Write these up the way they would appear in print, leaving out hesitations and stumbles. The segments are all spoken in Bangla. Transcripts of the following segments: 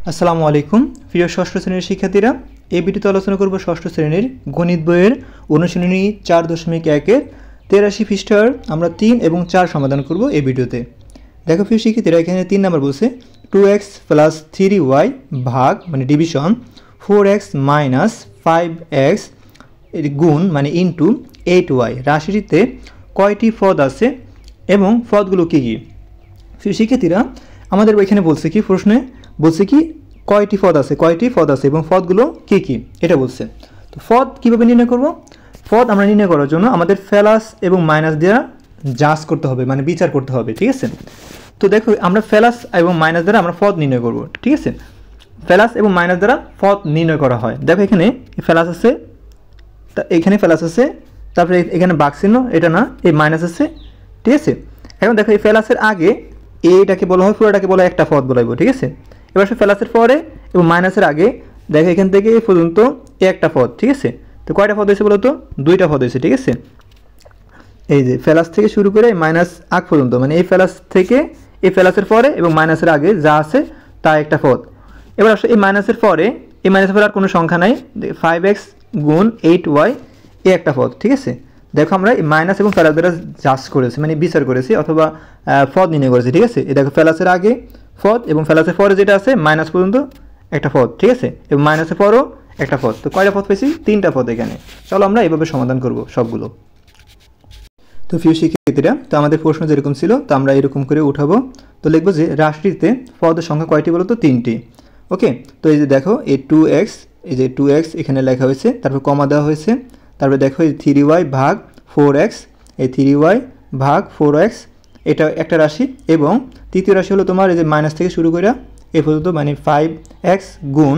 আসসালামু আলাইকুম প্রিয় ষষ্ঠ শ্রেণীর শিক্ষার্থীরা, এই ভিডিওতে আলোচনা করব ষষ্ঠ শ্রেণীর গণিত বইয়ের অনুশীলনী 4.1-এর 83 পৃষ্ঠার আমরা 3 এবং 4 সমাধান করব এই ভিডিওতে। দেখো প্রিয় শিক্ষার্থীরা, এখানে 3 নাম্বার বলছে 2x প্লাস 3y ভাগ মানে ডিভিশন 4x মাইনাস 5x গুণ মানে ইন্টু 8y রাশিটিতে কয়টি পদ আছে এবং পদগুলো কী কী। প্রিয় শিক্ষার্থীরা, আমাদের এখানে বলছে কি, প্রশ্নে বলছে কি কয়টি পদ আছে এবং পদগুলো কী কী এটা বলছে। তো পদ কীভাবে নির্ণয় করব? পদ আমরা নির্ণয় করার জন্য আমাদের প্লাস এবং মাইনাস দ্বারা জাজ করতে হবে, মানে বিচার করতে হবে, ঠিক আছে। তো দেখো, আমরা প্লাস এবং মাইনাস দ্বারা আমরা পদ নির্ণয় করব, ঠিক আছে। প্লাস এবং মাইনাস দ্বারা পদ নির্ণয় করা হয়। দেখো এখানে প্লাস আছে, এখানে প্লাস আছে, তারপরে এখানে বাঘ চিহ্ন, এটা না, এই মাইনাস আছে, ঠিক আছে। এখন দেখো এই প্লাসের আগে এইটাকে বলা হয়, পুরোটাকে বলা হয় একটা পদ বলাইব, ঠিক আছে। এবার সে প্লাসের পরে এবং মাইনাসের আগে দেখো এখান থেকে এই পর্যন্ত একটা পদ, ঠিক আছে। তো কয়টা পদ হয়েছে বলো তো? 2টা পদ হয়েছে, ঠিক আছে। এই যে প্লাস থেকে শুরু করে মাইনাস আগ পর্যন্ত, মানে এই প্লাস থেকে এই প্লাসের পরে এবং মাইনাসের আগে যা আছে তা একটা পদ। এবার আসলে এই মাইনাসের পরে আর কোনো সংখ্যা নাই, 5x গুণ 8y এই একটা পদ, ঠিক আছে। দেখো আমরা এই মাইনাস এবং প্লাস দ্বারা জাজ করেছি, মানে বিচার করেছি অথবা পদ নির্ণয় করেছি, ঠিক আছে। এই দেখো প্লাসের আগে পদ এবং প্লাসের পরে যেটা আছে মাইনাস পর্যন্ত একটা পদ, ঠিক আছে, এবং মাইনাসের পরও একটা পদ। তো কয়টা পদ পেয়েছি? 3টা পদ এখানে। চলো আমরা এইভাবে সমাধান করব সবগুলো। তো প্রিয় শিক্ষার্থীরা, তো আমাদের প্রশ্ন যেরকম ছিল তো আমরা এরকম করে উঠাবো। তো লিখবো যে রাশিটিতে পদের সংখ্যা কয়টি বলো তো? 3টি। ওকে, তো এই যে দেখো এই 2x, এই যে 2x এখানে লেখা হয়েছে, তারপর কমা দেওয়া হয়েছে, তারপরে দেখো এই 3y ভাগ 4x, এই 3y ভাগ 4x এটা একটা রাশি, এবং তৃতীয় রাশি হলো তোমার এই যে মাইনাস থেকে শুরু করে এ পর্যন্ত, মানে 5x গুণ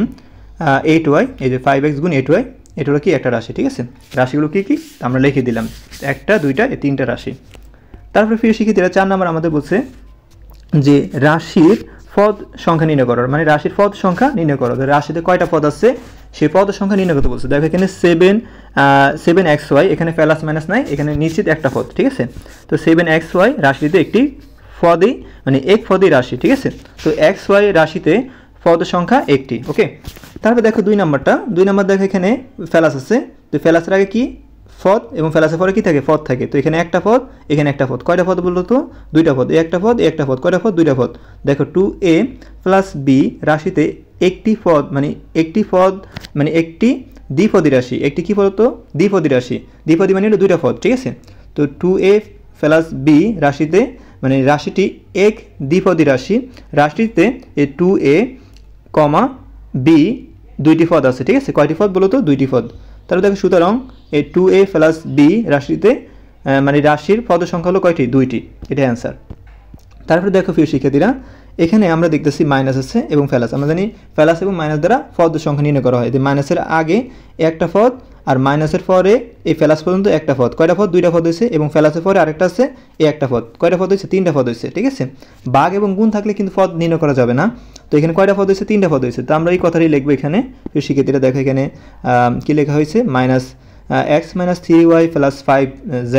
8y, এই যে 5x গুণ 8y এটা হলো কি একটা রাশি, ঠিক আছে। রাশিগুলো কী কী আমরা লিখে দিলাম, 1টা 2টা এই 3টা রাশি। তারপরে প্রিয় শিক্ষার্থীরা, 4 নম্বর আমাদের বলছে যে রাশির পদ সংখ্যা নির্ণয় করার, মানে রাশির পদ সংখ্যা নির্ণয় করো। রাশিতে কয়টা পদ আছে সেই পদের সংখ্যা নির্ণয় করতে বলছে। দেখো এখানে 7xy, এখানে প্লাস মাইনাস নাই, এখানে নিশ্চিত একটা পদ, ঠিক আছে। তো 7xy রাশিতে একটি পদই, মানে এক পদই রাশি, ঠিক আছে। তো xy রাশিতে পদের সংখ্যা একটি। ওকে, তারপরে দেখো 2 নাম্বার দেখো এখানে প্লাস আছে, তো প্লাসের আগে কি পদ এবং প্লাসের পরে কি থাকে? পদ থাকে। তো এখানে একটা পদ, এখানে একটা পদ। কয়টা পদ বলতো? 2টা পদ। একটা পদ, একটা পদ। কয়টা পদ? 2টা পদ। দেখো 2a প্লাস b রাশিতে একটি পদ, মানে একটি পদ, মানে একটি দ্বিপদী রাশি। একটি কি বলতো? দ্বিপদী রাশি। দ্বিপদী মানে হলো 2টা পদ, ঠিক আছে। তো 2a প্লাস b রাশিতে, মানে রাশিটি এক দ্বিপদী রাশি। রাশিটিতে এই 2a, b 2টি পদ আছে, ঠিক আছে। কয়টি পদ বলো তো? 2টি পদ। তাহলে দেখো সুতরাং এই 2a প্লাস b রাশিতে, মানে রাশির পদের সংখ্যা হলো কয়টি? 2টি। এটা অ্যান্সার। তারপরে দেখো প্রিয় শিক্ষার্থীরা, এখানে আমরা দেখতেছি মাইনাস আছে এবং প্লাস। আমরা জানি প্লাস এবং মাইনাস দ্বারা পদের সংখ্যা নির্ণয় করা হয়। যে মাইনাসের আগে একটা পদ আর মাইনাসের পরে এই প্লাস পর্যন্ত একটা পদ। কয়টা পদ? 2টা পদ হয়েছে, এবং প্লাসের পরে আরেকটা আছে এই একটা পদ। কয়টা পদ হয়েছে? 3টা পদ হয়েছে, ঠিক আছে। ভাগ এবং গুণ থাকলে কিন্তু পদ নির্ণয় করা যাবে না। তো এখানে কয়টা পদ হয়েছে? 3টা পদ হয়েছে। তো আমরা এই কথাটাই লিখবো এখানে। প্রিয় শিক্ষার্থীরা দেখো এখানে কী লেখা হয়েছে? x minus 3y plus 5z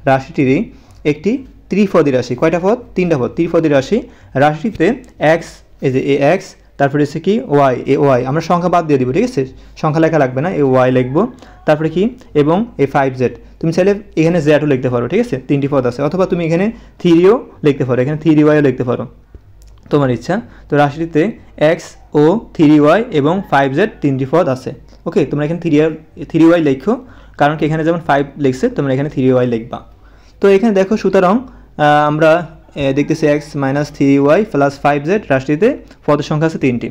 রাশিটির একটি ত্রিপদী রাশি। কয়টা পদ? 3টা পদ। ত্রিপদী রাশি। রাশিটিতে x, এই যে x, তারপরে হচ্ছে কি y, এই y আমরা সংখ্যা বাদ দিয়ে দিব, ঠিক আছে। সংখ্যা লেখা লাগবে না, এই y লিখবো। তারপরে কি, এবং এই 5z। তুমি চাইলে এখানে zও লিখতে পারো, ঠিক আছে। 3টি পদ আছে, অথবা তুমি এখানে 3ও লিখতে পারো, এখানে 3yও লিখতে পারো, তোমার ইচ্ছা। তো রাশিটিতে x ও 3y এবং 5z 3টি পদ আছে। ওকে, তোমরা এখানে 3y লিখো, কারণ কি এখানে যেমন 5 লিখছে, তোমরা এখানে 3y লিখবা। তো এখানে দেখো সুতরাং আমরা দেখতেছি x minus 3y plus 5z রাশিটিতে পদের সংখ্যা আছে 3টি।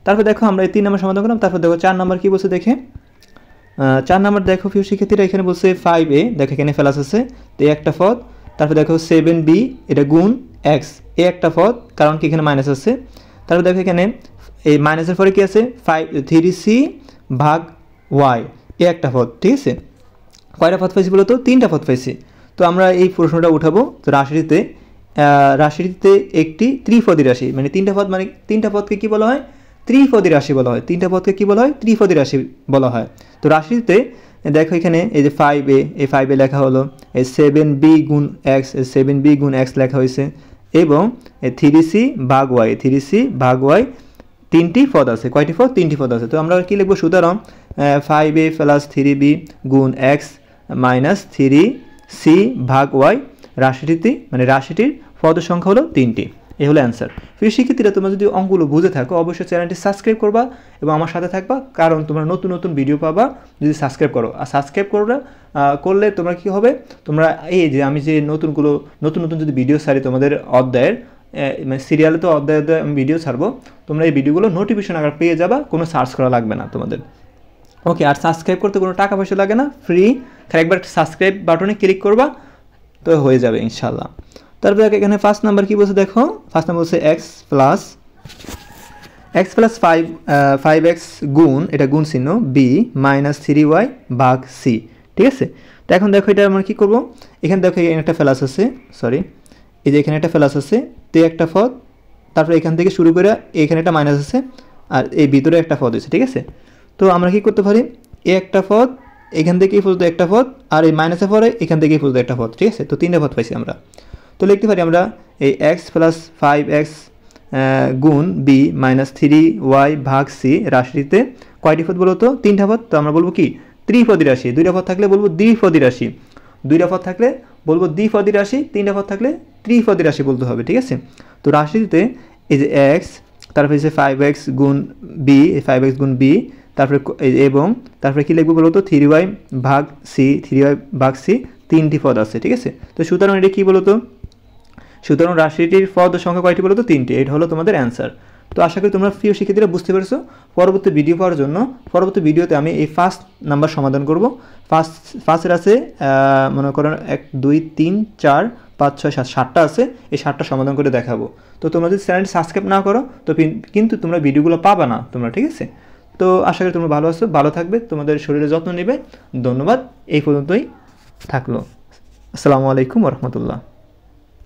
তারপর দেখো আমরা এই 3 নম্বর সমাধান করলাম। তারপর দেখো 4 নম্বর কী বলছে দেখে। 4 নম্বর দেখো প্রিয় শিক্ষার্থীরা, এখানে বলছে 5a, দেখো এখানে প্লাস আছে, তো একটা পদ। তারপর দেখো 7b এটা গুণ x, এ একটা পদ, কারণ কি এখানে মাইনাস আছে। তারপর দেখো এখানে এই মাইনাসের পরে কি আছে? 3c ভাগ y, এ একটা পদ, ঠিক আছে। কয়টা পদ পাইছি বলো তো? 3টা পদ পাইছি। তো আমরা এই প্রশ্নটা উঠাবো। তো রাশিটিতে একটি ত্রিপদী রাশি, মানে 3টা পদ, মানে 3টা পদকে কী বলা হয়? ত্রিপদী রাশি বলা হয়। 3টা পদকে কী বলা হয়? ত্রিপদী রাশি বলা হয়। তো রাশিটিতে দেখো এখানে এই যে 5a, এই 5a লেখা হলো, এই 7b গুণ x, 7b গুণ x লেখা হয়েছে, এবং 3c ভাগ y, 3c ভাগ y তিনটি পদ আছে। কয়টি পদ? তিনটি পদ আছে। তো আমরা কি লিখবো? সুতরাং 5a প্লাস 3b গুণ x মাইনাস 3c ভাগ y রাশিটিতে মানে রাশিটির পদের সংখ্যা হলো তিনটি। এই হলো অ্যান্সার। প্রিয় শিক্ষার্থীরা, তোমরা যদি অঙ্কগুলো বুঝে থাকো অবশ্যই চ্যানেলটি সাবস্ক্রাইব করবা এবং আমার সাথে থাকবা, কারণ তোমরা নতুন নতুন ভিডিও পাবা যদি সাবস্ক্রাইব করো। আর সাবস্ক্রাইব করলে তোমরা কি হবে, তোমরা এই যে আমি যে নতুন নতুন যদি ভিডিও ছাড়ি তোমাদের অধ্যায়ের মানে সিরিয়ালে তো অধ্যায় আমি ভিডিও ছাড়বো, তোমরা এই ভিডিওগুলো নোটিফিকেশন আকার পেয়ে যাবা, কোনো সার্চ করা লাগবে না তোমাদের। ওকে, আর সাবস্ক্রাইব করতে কোনো টাকা পয়সা লাগে না, ফ্রি। খালি একবার সাবস্ক্রাইব বাটনে ক্লিক করবা তো হয়ে যাবে ইনশাল্লাহ। তারপরে এখানে ফার্স্ট নাম্বার কি বলছে দেখো, ফার্স্ট নাম্বার বলছে এক্স প্লাস 5x গুণ, এটা গুণ চিহ্ন, বি মাইনাস 3y ভাগ সি। ঠিক আছে, তো এখন দেখো এটা আমরা কী করবো, এখানে দেখো এখানে একটা প্লাস আছে, সরি এই যে এখানে একটা প্লাস আছে, তে একটা পদ, তারপরে এখান থেকে শুরু করে এখানে একটা মাইনাস আছে, আর এই ভিতরে একটা পদ আছে। ঠিক আছে, তো আমরা কি করতে পারি, এ একটা পদ, এখান থেকে এই পর্যন্ত একটা পদ, আর এই মাইনাসের পরে এখান থেকে এই পর্যন্ত একটা পদ। ঠিক আছে, তো তিনটা পদ পাইছি আমরা। তো লিখতে পারি আমরা এই এক্স প্লাস 5x গুণ বি মাইনাস 3y ভাগ সি রাশিতে কয়টি পদ বলো তো? তিনটা পদ। তো আমরা বলবো কি? ত্রিপদী রাশি। দুইটা পদ থাকলে বলবো দ্বিপদী রাশি, দুইটা পদ থাকলে বলবো দ্বিপদী রাশি, তিনটা পদ থাকলে ত্রিপদী রাশি বলতে হবে। ঠিক আছে, তো রাশিতে এই যে এক্স, তারপরে হচ্ছে 5x গুণ বি, 5x গুণ বি, তারপরে এবং তারপরে কী লিখবো বলো তো? 3y ভাগ সি, 3y ভাগ সি, তিনটি পদ আছে। ঠিক আছে, তো সুতরাং এটা কী বলো তো? সুতরাং রাশিটির পদ সংখ্যা কয়টি বলো তো? তিনটি। এটা হলো তোমাদের অ্যান্সার। তো আশা করি তোমরা প্রিয় শিক্ষার্থীরা বুঝতে পেরেছো। পরবর্তী ভিডিও পাওয়ার জন্য পরবর্তী ভিডিওতে আমি এই ফার্স্ট নাম্বার সমাধান করব। ফার্স্টের আছে মনে করেন 1 2 3 4 5 6 7 7টা আছে, এই 7টা সমাধান করে দেখাবো। তো তোমরা যদি চ্যানেলটি সাবস্ক্রাইব না করো তো কিন্তু তোমরা ভিডিওগুলো পাবা না তোমরা। ঠিক আছে, তো আশা করি তোমরা ভালো আছো, ভালো থাকবে, তোমাদের শরীরের যত্ন নেবে। ধন্যবাদ, এই পর্যন্তই থাকলো। আসসালামু আলাইকুম ওয়া রাহমাতুল্লাহ।